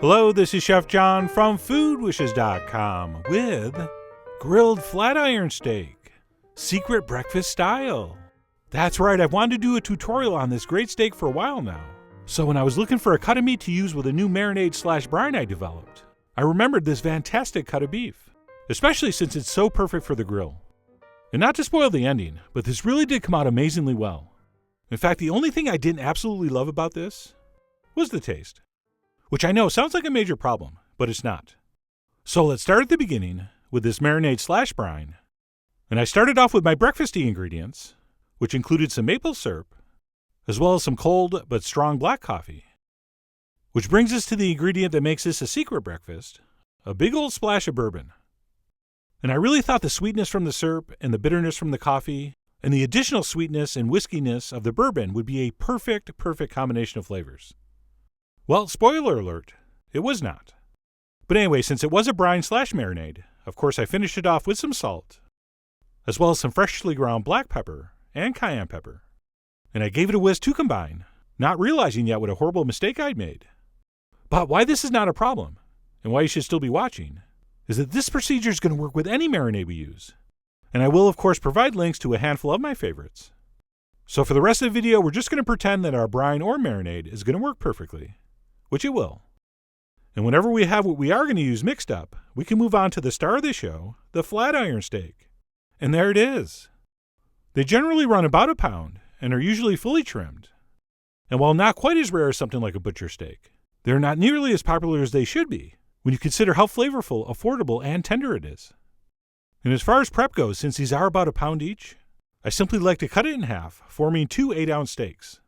Hello, this is Chef John from foodwishes.com with grilled flat iron steak, secret breakfast style. That's right, I've wanted to do a tutorial on this great steak for a while now. So when I was looking for a cut of meat to use with a new marinade / brine I developed, I remembered this fantastic cut of beef, especially since it's so perfect for the grill. And not to spoil the ending, but this really did come out amazingly well. In fact, the only thing I didn't absolutely love about this was the taste. Which I know sounds like a major problem, but it's not. So let's start at the beginning with this marinade / brine. And I started off with my breakfasty ingredients, which included some maple syrup, as well as some cold but strong black coffee. Which brings us to the ingredient that makes this a secret breakfast, a big old splash of bourbon. And I really thought the sweetness from the syrup and the bitterness from the coffee and the additional sweetness and whiskiness of the bourbon would be a perfect combination of flavors. Well, spoiler alert, it was not. But anyway, since it was a brine / marinade, of course I finished it off with some salt, as well as some freshly ground black pepper and cayenne pepper. And I gave it a whisk to combine, not realizing yet what a horrible mistake I'd made. But why this is not a problem, and why you should still be watching, is that this procedure is going to work with any marinade we use. And I will, of course, provide links to a handful of my favorites. So for the rest of the video, we're just going to pretend that our brine or marinade is going to work perfectly, which it will. And whenever we have what we are going to use mixed up, we can move on to the star of the show, the flat iron steak. And there it is. They generally run about a pound and are usually fully trimmed. And while not quite as rare as something like a butcher steak, they're not nearly as popular as they should be when you consider how flavorful, affordable, and tender it is. And as far as prep goes, since these are about a pound each, I simply like to cut it in half, forming 2 8-ounce steaks.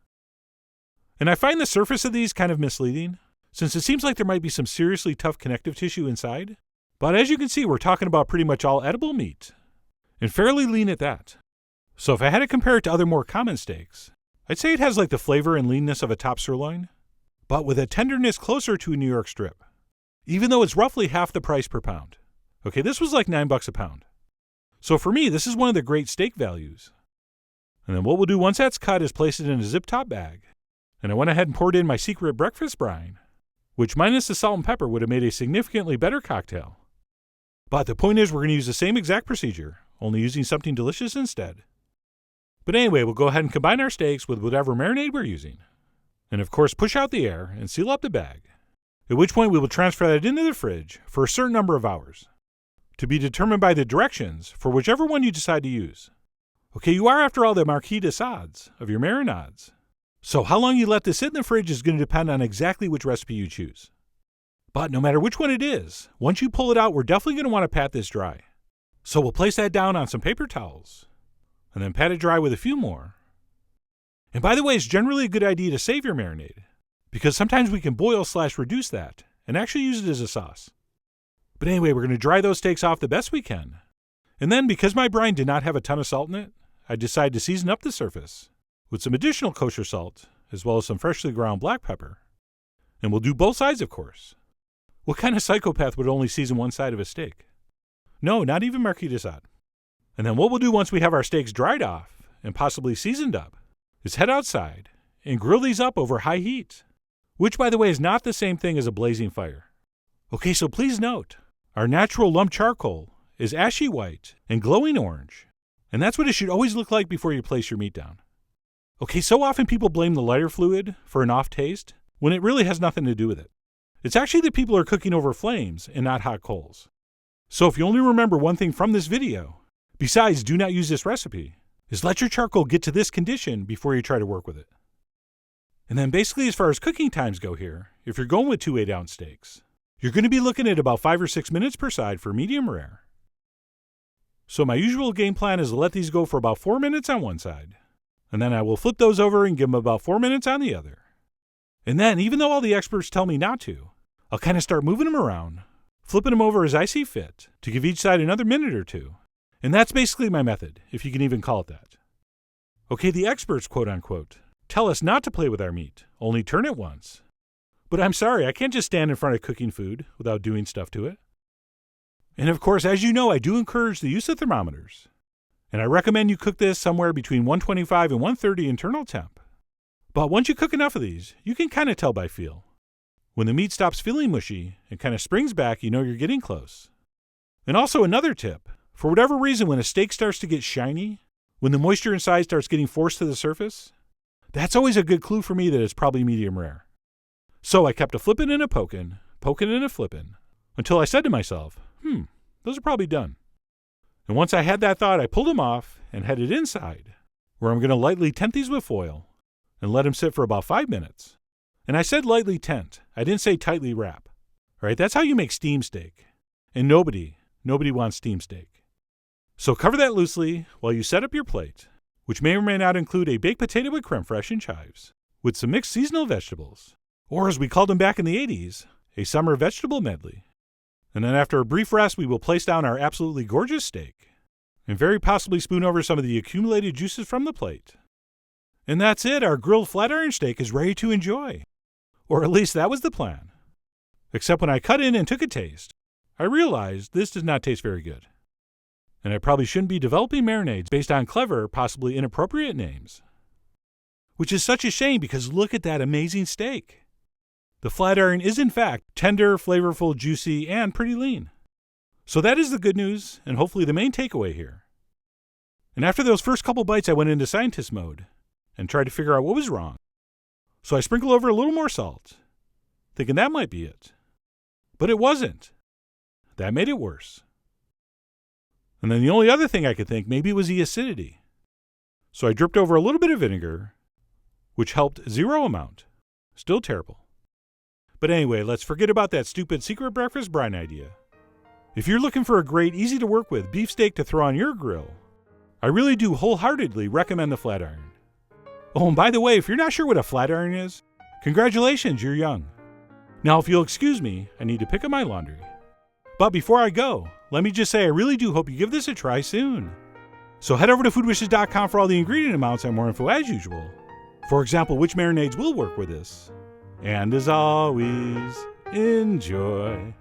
And I find the surface of these kind of misleading, since it seems like there might be some seriously tough connective tissue inside. But as you can see, we're talking about pretty much all edible meat, and fairly lean at that. So if I had to compare it to other more common steaks, I'd say it has like the flavor and leanness of a top sirloin, but with a tenderness closer to a New York strip, even though it's roughly half the price per pound. Okay, this was like $9 a pound. So for me, this is one of the great steak values. And then what we'll do once that's cut is place it in a zip-top bag. And I went ahead and poured in my secret breakfast brine, which minus the salt and pepper would have made a significantly better cocktail. But the point is we're going to use the same exact procedure, only using something delicious instead. But anyway, we'll go ahead and combine our steaks with whatever marinade we're using. And of course push out the air and seal up the bag, at which point we will transfer that into the fridge for a certain number of hours, to be determined by the directions for whichever one you decide to use. Okay, you are after all the Marquis de Sades of your marinades. So how long you let this sit in the fridge is going to depend on exactly which recipe you choose. But no matter which one it is, once you pull it out, we're definitely going to want to pat this dry. So we'll place that down on some paper towels, and then pat it dry with a few more. And by the way, it's generally a good idea to save your marinade, because sometimes we can boil / reduce that, and actually use it as a sauce. But anyway, we're going to dry those steaks off the best we can. And then, because my brine did not have a ton of salt in it, I decided to season up the surface with some additional kosher salt, as well as some freshly ground black pepper. And we'll do both sides, of course. What kind of psychopath would only season one side of a steak? No, not even Marquis de Sade. And then what we'll do once we have our steaks dried off and possibly seasoned up is head outside and grill these up over high heat, which, by the way, is not the same thing as a blazing fire. Okay, so please note, our natural lump charcoal is ashy white and glowing orange, and that's what it should always look like before you place your meat down. Okay, so often people blame the lighter fluid for an off taste when it really has nothing to do with it. It's actually that people are cooking over flames and not hot coals. So if you only remember one thing from this video, besides do not use this recipe, is let your charcoal get to this condition before you try to work with it. And then basically as far as cooking times go here, if you're going with 2 8-ounce steaks, you're going to be looking at about 5 or 6 minutes per side for medium rare. So my usual game plan is to let these go for about 4 minutes on one side, and then I will flip those over and give them about 4 minutes on the other. And then, even though all the experts tell me not to, I'll kind of start moving them around, flipping them over as I see fit, to give each side another minute or two. And that's basically my method, if you can even call it that. Okay, the experts, quote unquote, tell us not to play with our meat, only turn it once. But I'm sorry, I can't just stand in front of cooking food without doing stuff to it. And of course, as you know, I do encourage the use of thermometers. And I recommend you cook this somewhere between 125 and 130 internal temp. But once you cook enough of these, you can kind of tell by feel. When the meat stops feeling mushy and kind of springs back, you know you're getting close. And also another tip, for whatever reason, when a steak starts to get shiny, when the moisture inside starts getting forced to the surface, that's always a good clue for me that it's probably medium rare. So I kept a flippin' and a pokin' and a flippin', until I said to myself, those are probably done. And once I had that thought, I pulled them off and headed inside, where I'm going to lightly tent these with foil and let them sit for about 5 minutes. And I said lightly tent. I didn't say tightly wrap. All right, that's how you make steam steak. And nobody wants steam steak. So cover that loosely while you set up your plate, which may or may not include a baked potato with creme fraiche and chives, with some mixed seasonal vegetables, or as we called them back in the 80s, a summer vegetable medley. And then after a brief rest, we will place down our absolutely gorgeous steak, and very possibly spoon over some of the accumulated juices from the plate. And that's it, our grilled flat iron steak is ready to enjoy. Or at least that was the plan. Except when I cut in and took a taste, I realized this does not taste very good. And I probably shouldn't be developing marinades based on clever, possibly inappropriate names. Which is such a shame because look at that amazing steak. The flat iron is in fact tender, flavorful, juicy, and pretty lean. So that is the good news, and hopefully the main takeaway here. And after those first couple bites, I went into scientist mode and tried to figure out what was wrong. So I sprinkled over a little more salt, thinking that might be it. But it wasn't. That made it worse. And then the only other thing I could think maybe was the acidity. So I dripped over a little bit of vinegar, which helped zero amount. Still terrible. But anyway, let's forget about that stupid secret breakfast brine idea. If you're looking for a great, easy to work with beefsteak to throw on your grill, I really do wholeheartedly recommend the flat iron. Oh, and by the way, if you're not sure what a flat iron is, congratulations, you're young. Now, if you'll excuse me, I need to pick up my laundry. But before I go, let me just say I really do hope you give this a try soon. So head over to foodwishes.com for all the ingredient amounts and more info as usual. For example, which marinades will work with this. And as always, enjoy.